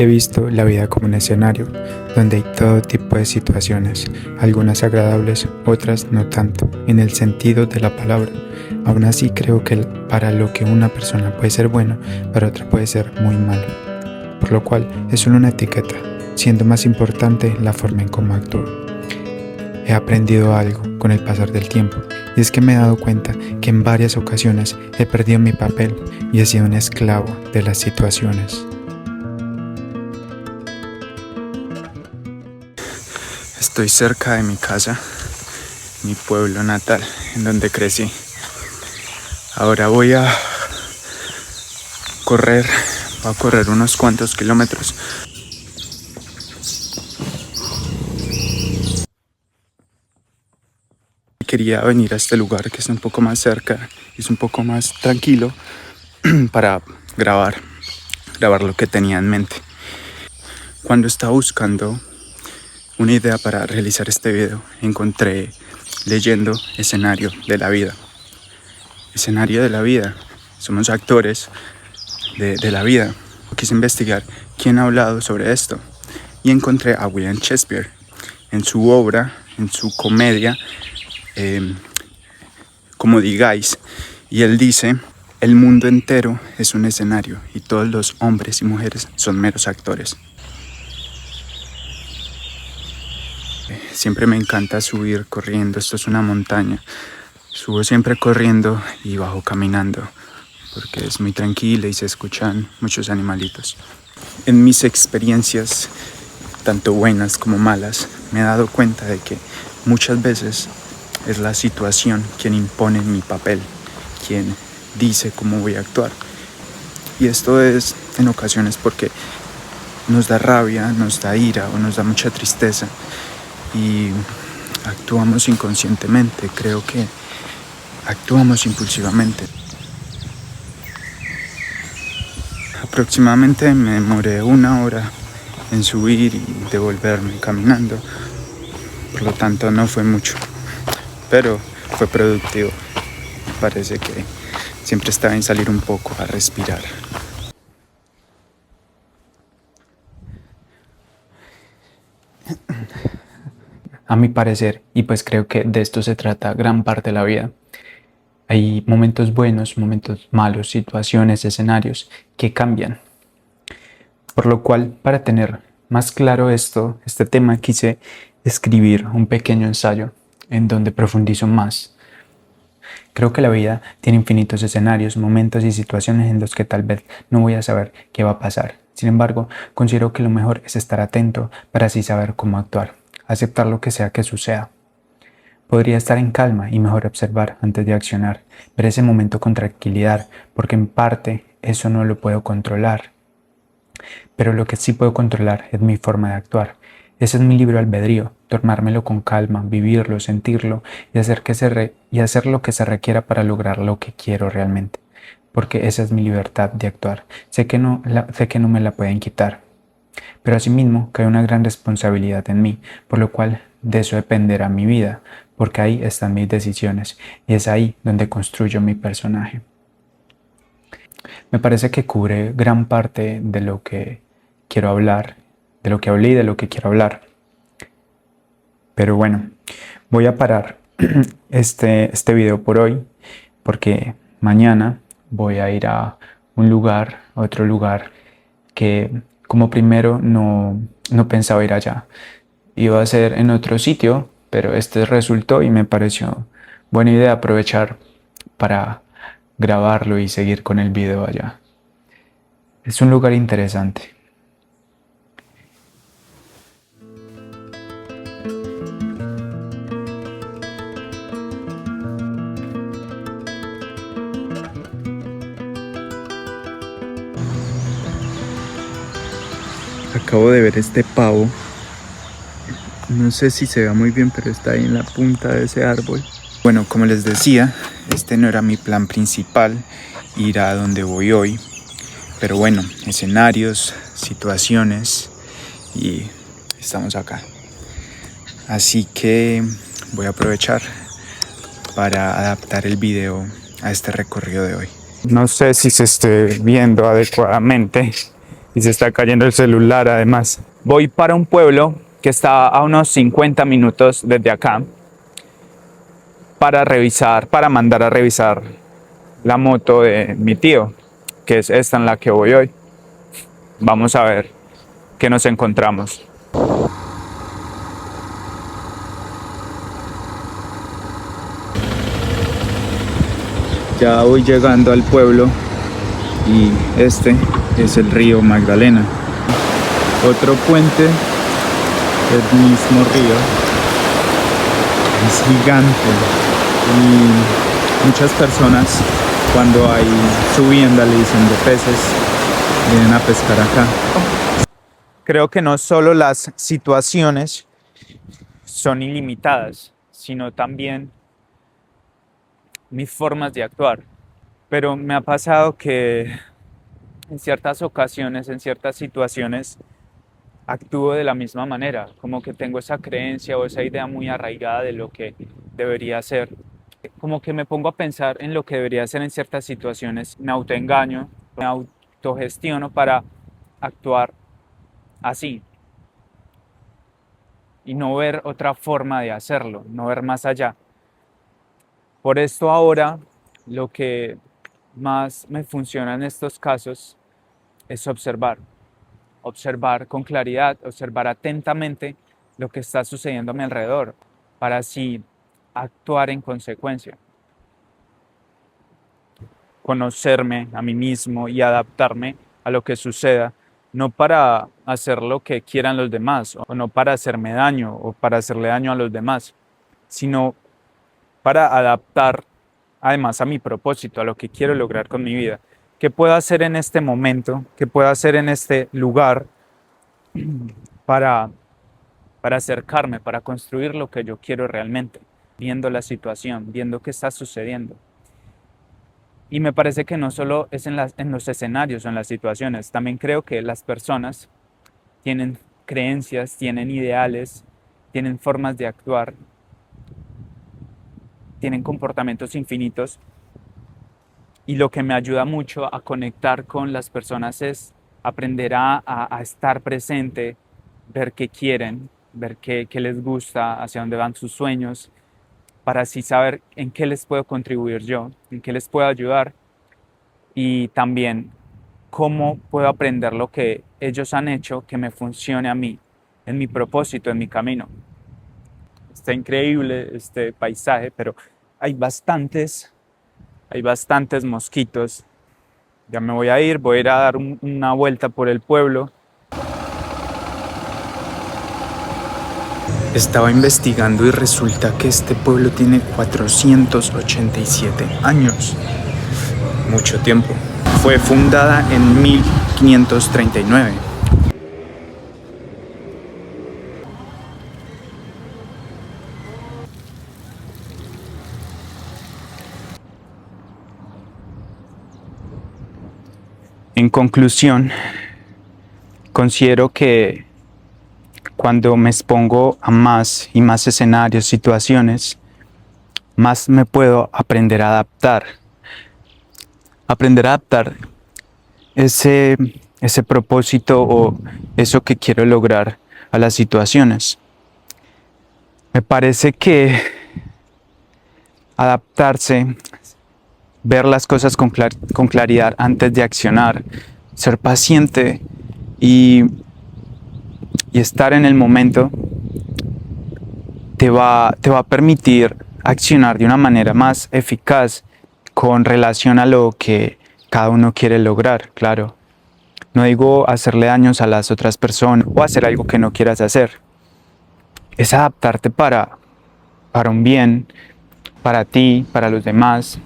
He visto la vida como un escenario donde hay todo tipo de situaciones, algunas agradables, otras no tanto, en el sentido de la palabra. Aún así creo que para lo que una persona puede ser bueno, para otra puede ser muy malo, por lo cual es solo una etiqueta, siendo más importante la forma en cómo actúo. He aprendido algo con el pasar del tiempo, y es que me he dado cuenta que en varias ocasiones he perdido mi papel y he sido un esclavo de las situaciones. Estoy cerca de mi casa, mi pueblo natal, en donde crecí. Ahora voy a correr unos cuantos kilómetros. Quería venir a este lugar que es un poco más cerca, es un poco más tranquilo para grabar lo que tenía en mente. Cuando estaba buscando una idea para realizar este video, encontré leyendo escenario de la vida. Escenario de la vida. Somos actores de la vida. Quise investigar quién ha hablado sobre esto y encontré a William Shakespeare en su obra, en su comedia, como digáis, y él dice: el mundo entero es un escenario y todos los hombres y mujeres son meros actores. Siempre me encanta subir corriendo, esto es una montaña. Subo siempre corriendo y bajo caminando, porque es muy tranquila y se escuchan muchos animalitos. En mis experiencias, tanto buenas como malas, me he dado cuenta de que muchas veces es la situación quien impone mi papel, quien dice cómo voy a actuar. Y esto es en ocasiones porque nos da rabia, nos da ira o nos da mucha tristeza y actuamos inconscientemente. Creo que actuamos impulsivamente. Aproximadamente me demoré 1 hora en subir y devolverme caminando, por lo tanto no fue mucho, pero fue productivo. Me parece que siempre está bien salir un poco a respirar. A mi parecer, y pues creo que de esto se trata gran parte de la vida, hay momentos buenos, momentos malos, situaciones, escenarios que cambian. Por lo cual, para tener más claro este tema, quise escribir un pequeño ensayo en donde profundizo más. Creo que la vida tiene infinitos escenarios, momentos y situaciones en los que tal vez no voy a saber qué va a pasar. Sin embargo, considero que lo mejor es estar atento para así saber cómo actuar, aceptar lo que sea que suceda. Podría estar en calma y mejor observar antes de accionar, ver ese momento con tranquilidad, porque en parte eso no lo puedo controlar. Pero lo que sí puedo controlar es mi forma de actuar. Ese es mi libre albedrío, tomármelo con calma, vivirlo, sentirlo y hacer lo que se requiera para lograr lo que quiero realmente. Porque esa es mi libertad de actuar. Sé que no me la pueden quitar. Pero asimismo cae una gran responsabilidad en mí, por lo cual de eso dependerá mi vida, porque ahí están mis decisiones y es ahí donde construyo mi personaje. Me parece que cubre gran parte de lo que quiero hablar, de lo que hablé y de lo que quiero hablar. Pero bueno, voy a parar este video por hoy, porque mañana voy a ir a otro lugar que como primero no pensaba ir allá. Iba a ser en otro sitio, pero este resultó y me pareció buena idea aprovechar para grabarlo y seguir con el video allá. Es un lugar interesante. Acabo de ver este pavo. No sé si se ve muy bien, pero está ahí en la punta de ese árbol. Bueno, como les decía, este no era mi plan principal, ir a donde voy hoy. Pero bueno, escenarios, situaciones y estamos acá. Así que voy a aprovechar para adaptar el video a este recorrido de hoy. No sé si se esté viendo adecuadamente, Y se está cayendo el celular además. Voy para un pueblo que está a unos 50 minutos desde acá para mandar a revisar la moto de mi tío, que es esta en la que voy hoy. Vamos a ver qué nos encontramos. Ya voy llegando al pueblo y este es el río Magdalena. Otro puente del mismo río. Es gigante y muchas personas cuando hay subienda le dicen de peces vienen a pescar acá. Creo que no solo las situaciones son ilimitadas, sino también mis formas de actuar. Pero me ha pasado que en ciertas ocasiones, en ciertas situaciones, actúo de la misma manera, como que tengo esa creencia o esa idea muy arraigada de lo que debería ser. Como que me pongo a pensar en lo que debería ser en ciertas situaciones, me autoengaño, me autogestiono para actuar así y no ver otra forma de hacerlo, no ver más allá. Por esto ahora lo que más me funciona en estos casos es observar con claridad, observar atentamente lo que está sucediendo a mi alrededor, para así actuar en consecuencia. Conocerme a mí mismo y adaptarme a lo que suceda, no para hacer lo que quieran los demás, o no para hacerme daño o para hacerle daño a los demás, sino para adaptar además a mi propósito, a lo que quiero lograr con mi vida. ¿Qué puedo hacer en este momento? ¿Qué puedo hacer en este lugar para acercarme, para construir lo que yo quiero realmente, viendo la situación, viendo qué está sucediendo? Y me parece que no solo es en los escenarios o en las situaciones, también creo que las personas tienen creencias, tienen ideales, tienen formas de actuar, tienen comportamientos infinitos. Y lo que me ayuda mucho a conectar con las personas es aprender a estar presente, ver qué quieren, ver qué les gusta, hacia dónde van sus sueños, para así saber en qué les puedo contribuir yo, en qué les puedo ayudar y también cómo puedo aprender lo que ellos han hecho que me funcione a mí, en mi propósito, en mi camino. Está increíble este paisaje, pero hay bastantes mosquitos. Ya me voy a ir a dar una vuelta por el pueblo. Estaba investigando y resulta que este pueblo tiene 487 años. Mucho tiempo. Fue fundada en 1539. En conclusión, considero que cuando me expongo a más y más escenarios, situaciones, más me puedo aprender a adaptar. Aprender a adaptar ese propósito o eso que quiero lograr a las situaciones. Me parece que adaptarse, ver las cosas con claridad antes de accionar, ser paciente y estar en el momento te va a permitir accionar de una manera más eficaz con relación a lo que cada uno quiere lograr, claro. No digo hacerle daños a las otras personas o hacer algo que no quieras hacer. Es adaptarte para un bien, para ti, para los demás.